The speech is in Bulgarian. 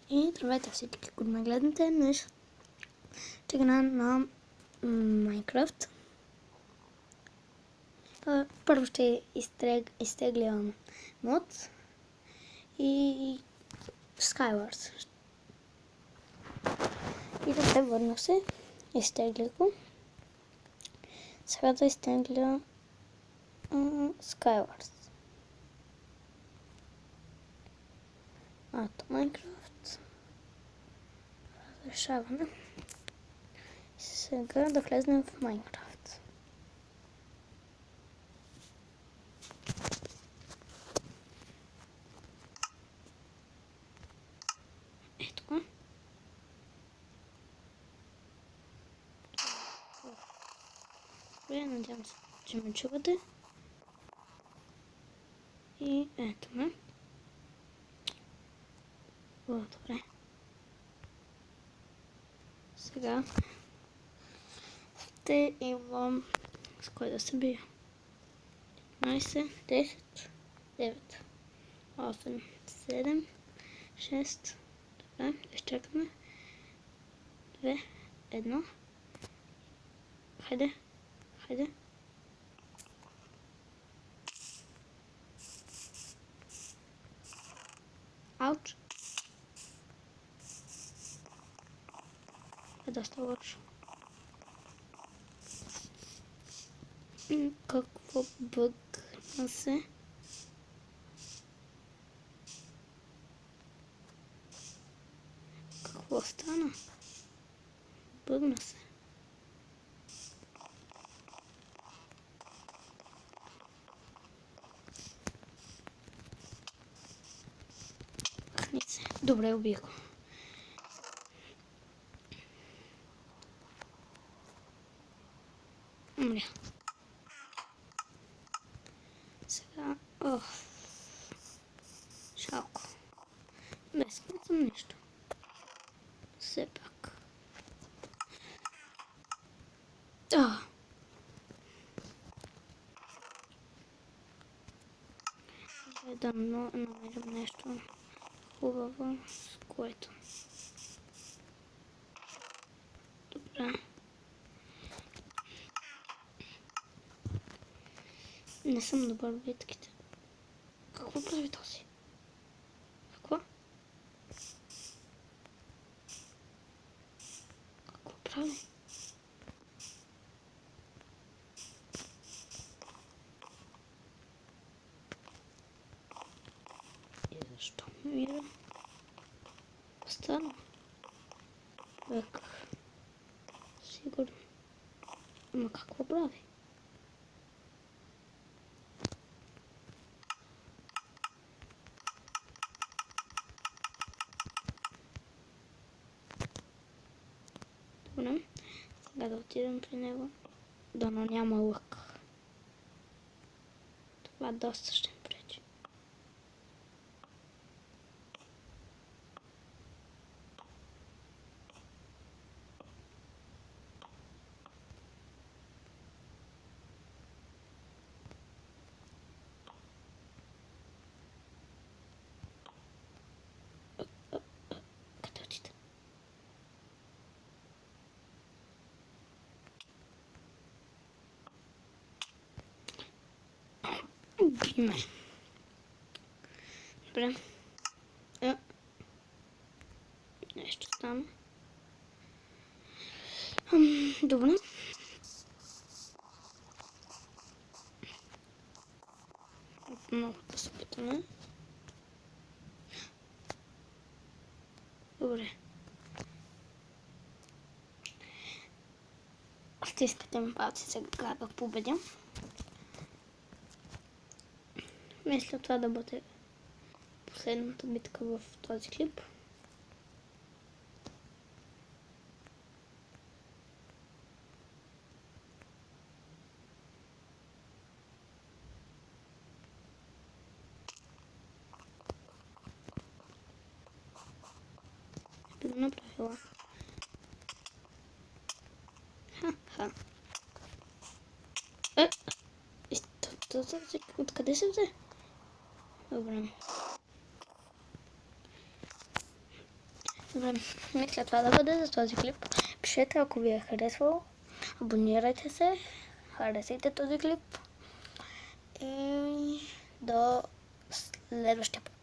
И здравейте всички, които ме гледате. Днес ще играя на Майнкрафт. Първо ще изтегля мод и Skywars. И да се върна се. Изтегля го. Сега да изтегля Skywars. Майнкрафт. Разрешаване. Сега да влезнем в Майнкрафт. Ето го. Добре, надявам се, че ме чувате. И ето ме. Добре. Сега ще имам с кой да се бия. 15, 10, 9, 8, 7, 6. Добре, изчакаме. 2, 1. Хайде. Хайде. Ауч. Е доста лошо. Какво бъгна се? Какво стана? Бъгна се. Добре, убих го. Умря. Сега... Жалко. Без съм нещо. Все пак. Да намерим нещо хубаво, с което. Добре. Не съм добър в битките. Какво прави този? Какво? Какво прави? И защо мира? Стана. Бек. Сигурно. Ама какво прави? Добре. Сега да отидем при него. Дано няма лък. Това доста ще ми пречи. Къде отида? Биме. Добре. Нещо стана. Добре. Отново да се опитаме. Добре. Стискате ми палци сега да победя. Мисля това да бъде последната битка в този клип. Би го направила. Ха-ха. Откъде се взе? Добре. Мисля това да бъде за този клип. Пишете, ако ви е харесвал. Абонирайте се. Харесайте този клип. И до следващия път.